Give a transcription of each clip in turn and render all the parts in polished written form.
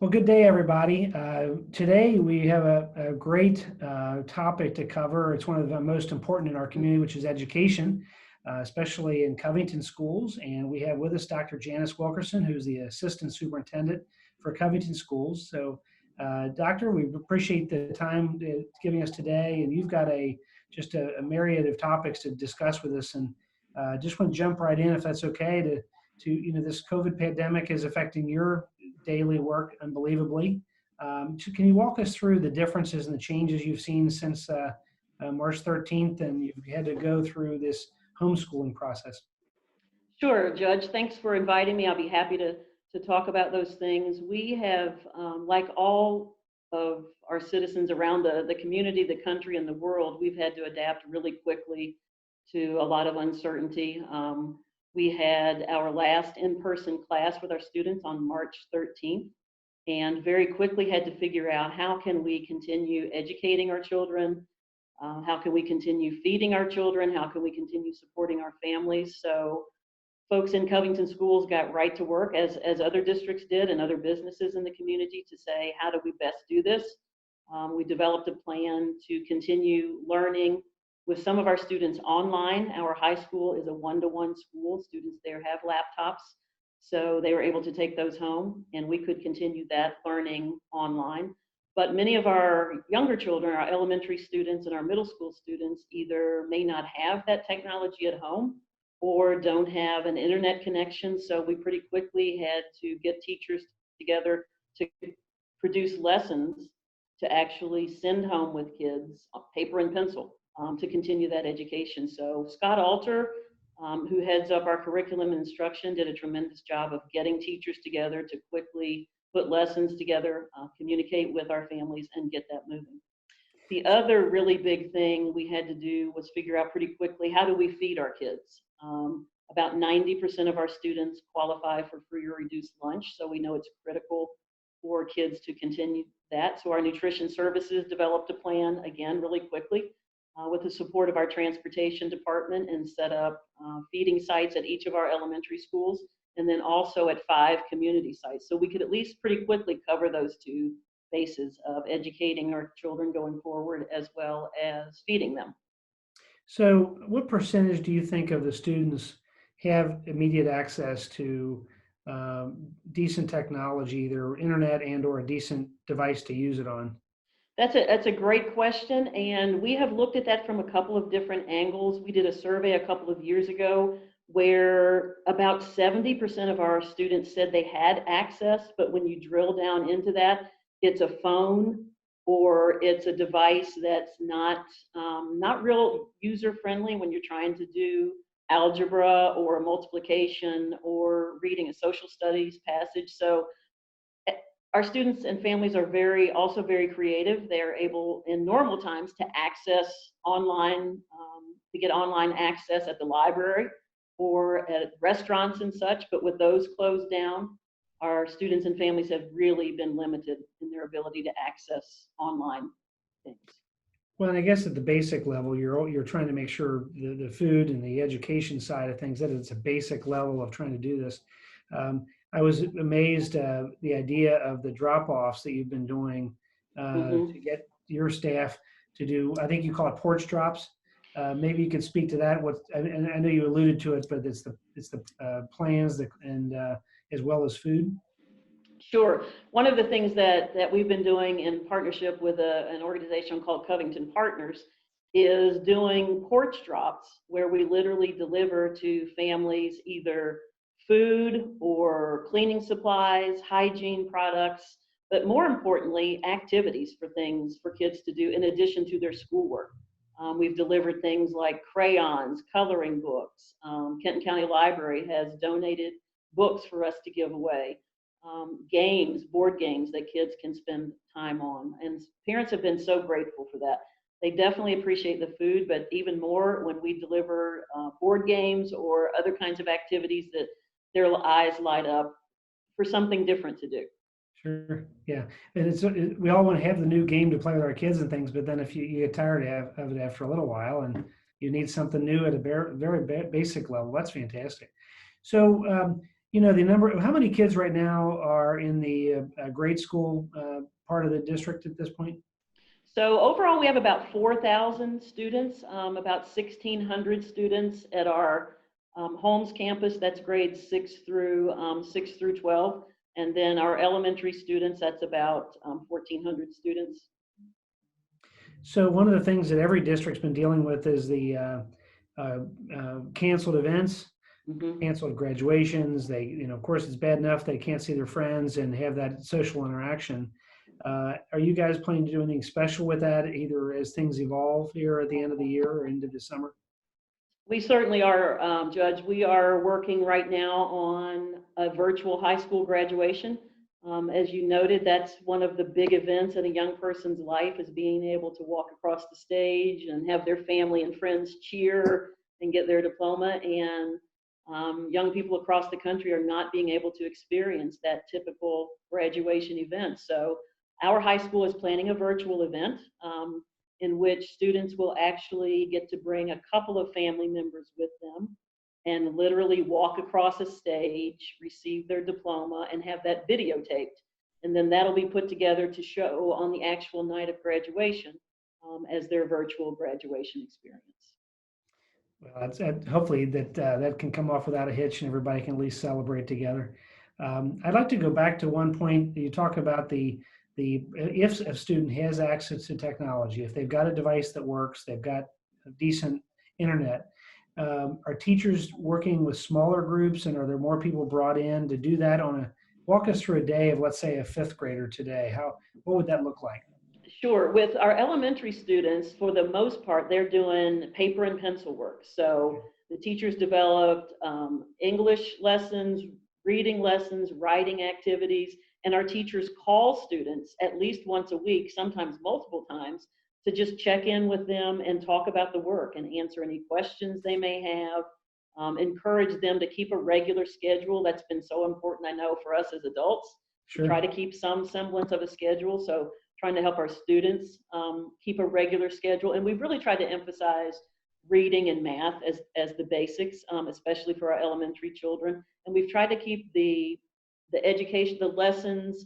Well, good day, everybody. Today we have a great topic to cover. It's one of the most important in our community, which is education, especially in Covington schools. And we have with us Dr. Janice Wilkerson, who's the Assistant Superintendent for Covington Schools. So, Doctor, we appreciate the time giving us today. And you've got just a myriad of topics to discuss with us. And just want to jump right in, if that's okay, this COVID pandemic is affecting your daily work unbelievably. Can you walk us through the differences and the changes you've seen since March 13th and you've had to go through this homeschooling process? Sure, Judge. Thanks for inviting me. I'll be happy to talk about those things. We have, like all of our citizens around the community, the country, and the world, we've had to adapt really quickly to a lot of uncertainty. We had our last in-person class with our students on March 13th and very quickly had to figure out how can we continue educating our children, how can we continue feeding our children, how can we continue supporting our families. So folks in Covington schools got right to work as other districts did and other businesses in the community to say, how do we best do this? We developed a plan to continue learning with some of our students online. Our high school is a one-to-one school. Students there have laptops, so they were able to take those home, and we could continue that learning online. But many of our younger children, our elementary students and our middle school students, either may not have that technology at home or don't have an internet connection, so we pretty quickly had to get teachers together to produce lessons to actually send home with kids on paper and pencil. To continue that education. So Scott Alter, who heads up our curriculum and instruction, did a tremendous job of getting teachers together to quickly put lessons together, communicate with our families, and get that moving. The other really big thing we had to do was figure out pretty quickly, how do we feed our kids? About 90% of our students qualify for free or reduced lunch, so we know it's critical for kids to continue that. So our nutrition services developed a plan, again, really quickly. With the support of our transportation department, and set up feeding sites at each of our elementary schools, and then also at 5 community sites. So we could at least pretty quickly cover those 2 bases of educating our children going forward as well as feeding them. So what percentage do you think of the students have immediate access to decent technology, either internet and or a decent device to use it on? That's a great question, and we have looked at that from a couple of different angles. We did a survey a couple of years ago where about 70% of our students said they had access, but when you drill down into that, it's a phone or it's a device that's not real user-friendly when you're trying to do algebra or multiplication or reading a social studies passage. So our students and families are also very creative. They're able in normal times to access online, to get online access at the library or at restaurants and such, but with those closed down, our students and families have really been limited in their ability to access online things. Well, and I guess at the basic level, you're trying to make sure the food and the education side of things, that it's a basic level of trying to do this. I was amazed the idea of the drop-offs that you've been doing to get your staff to do. I think you call it porch drops. Maybe you could speak to that. And I know you alluded to it, but it's the plans and as well as food. Sure. One of the things that we've been doing in partnership with an organization called Covington Partners is doing porch drops, where we literally deliver to families either food or cleaning supplies, hygiene products, but more importantly, activities for kids to do in addition to their schoolwork. We've delivered things like crayons, coloring books. Kenton County Library has donated books for us to give away. Games, board games that kids can spend time on. And parents have been so grateful for that. They definitely appreciate the food, but even more when we deliver board games or other kinds of activities that their eyes light up for something different to do. Sure, yeah. And we all want to have the new game to play with our kids and things, but then if you get tired of it after a little while and you need something new at a very basic level, that's fantastic. So You know, how many kids right now are in the grade school part of the district at this point? So overall, we have about 4,000 students, about 1,600 students at our Holmes campus. That's grades 6 through 12. And then our elementary students, that's about 1,400 students. So one of the things that every district's been dealing with is the canceled events, canceled graduations. They, of course, it's bad enough they can't see their friends and have that social interaction. Are you guys planning to do anything special with that, either as things evolve here at the end of the year or into the summer? We certainly are, Judge. We are working right now on a virtual high school graduation. As you noted, that's one of the big events in a young person's life, is being able to walk across the stage and have their family and friends cheer and get their diploma. And young people across the country are not being able to experience that typical graduation event. So our high school is planning a virtual event in which students will actually get to bring a couple of family members with them and literally walk across a stage, receive their diploma, and have that videotaped. And then that'll be put together to show on the actual night of graduation as their virtual graduation experience. Well, hopefully that can come off without a hitch and everybody can at least celebrate together. I'd like to go back to one point. You talk about if a student has access to technology, if they've got a device that works, they've got a decent internet, are teachers working with smaller groups, and are there more people brought in to do that walk us through a day of, let's say, a fifth grader today? What would that look like? Sure. With our elementary students, for the most part, they're doing paper and pencil work. So the teachers developed English lessons, reading lessons, writing activities, and our teachers call students at least once a week, sometimes multiple times, to just check in with them and talk about the work and answer any questions they may have, encourage them to keep a regular schedule. That's been so important, I know, for us as adults. Sure. To try to keep some semblance of a schedule. So trying to help our students keep a regular schedule. And we've really tried to emphasize reading and math as the basics, especially for our elementary children. And we've tried to keep the education, the lessons,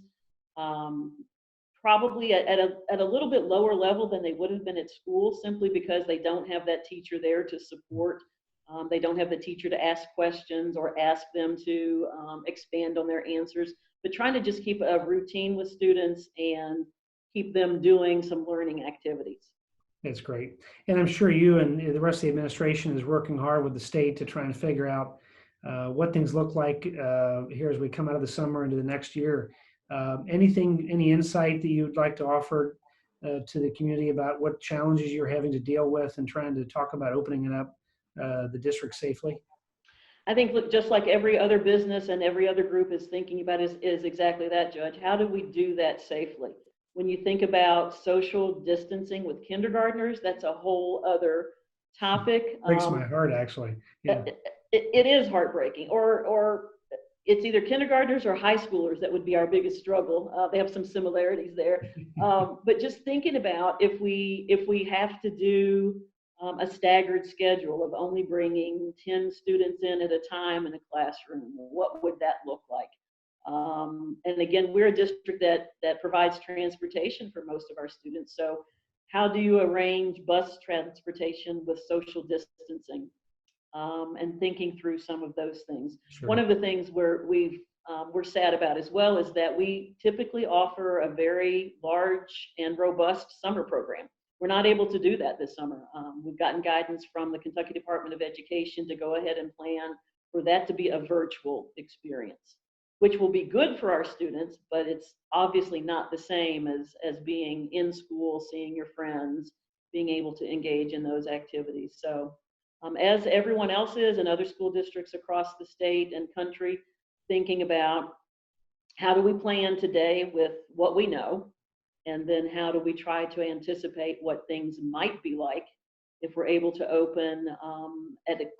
probably at a little bit lower level than they would have been at school, simply because they don't have that teacher there to support. They don't have the teacher to ask questions or ask them to expand on their answers, but trying to just keep a routine with students and keep them doing some learning activities. That's great. And I'm sure you and the rest of the administration is working hard with the state to try and figure out what things look like here as we come out of the summer into the next year. Any insight that you'd like to offer to the community about what challenges you're having to deal with and trying to talk about opening it up the district safely? I think just like every other business and every other group is thinking about is exactly that, Judge. How do we do that safely? When you think about social distancing with kindergartners, that's a whole other topic. Breaks my heart, actually. Yeah. It is heartbreaking. Or it's either kindergartners or high schoolers that would be our biggest struggle. They have some similarities there. But just thinking about if we have to do a staggered schedule of only bringing 10 students in at a time in a classroom, what would that look like? And again, we're a district that provides transportation for most of our students. So how do you arrange bus transportation with social distancing? And thinking through some of those things. Sure. One of the things we're sad about as well is that we typically offer a very large and robust summer program. We're not able to do that this summer. We've gotten guidance from the Kentucky Department of Education to go ahead and plan for that to be a virtual experience, which will be good for our students, but it's obviously not the same as being in school, seeing your friends, being able to engage in those activities. So as everyone else is in other school districts across the state and country, thinking about how do we plan today with what we know, and then how do we try to anticipate what things might be like if we're able to open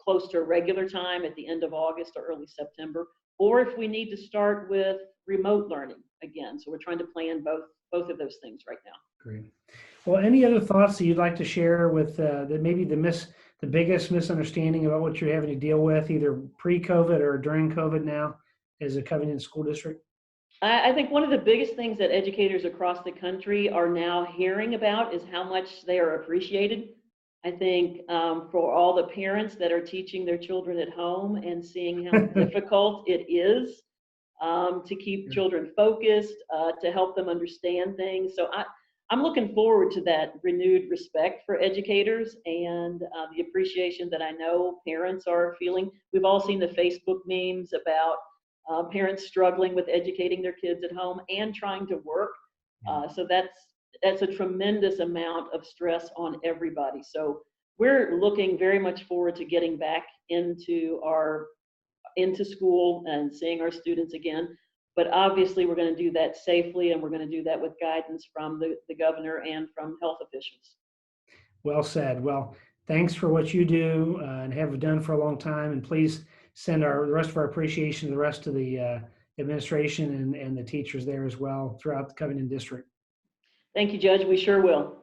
close to a regular time at the end of August or early September, or if we need to start with remote learning again. So we're trying to plan both of those things right now. Great. Well, any other thoughts that you'd like to share with maybe the biggest misunderstanding about what you're having to deal with, either pre-COVID or during COVID now? as a Covington School District? I think one of the biggest things that educators across the country are now hearing about is how much they are appreciated. I think for all the parents that are teaching their children at home and seeing how difficult it is to keep children focused, to help them understand things. So I'm looking forward to that renewed respect for educators and the appreciation that I know parents are feeling. We've all seen the Facebook memes about parents struggling with educating their kids at home and trying to work. So that's a tremendous amount of stress on everybody. So we're looking very much forward to getting back into school and seeing our students again. But obviously, we're going to do that safely, and we're going to do that with guidance from the governor and from health officials. Well said. Well, thanks for what you do and have done for a long time. And please send the rest of our appreciation to the rest of the administration and the teachers there as well throughout the Covington District. Thank you, Judge. We sure will.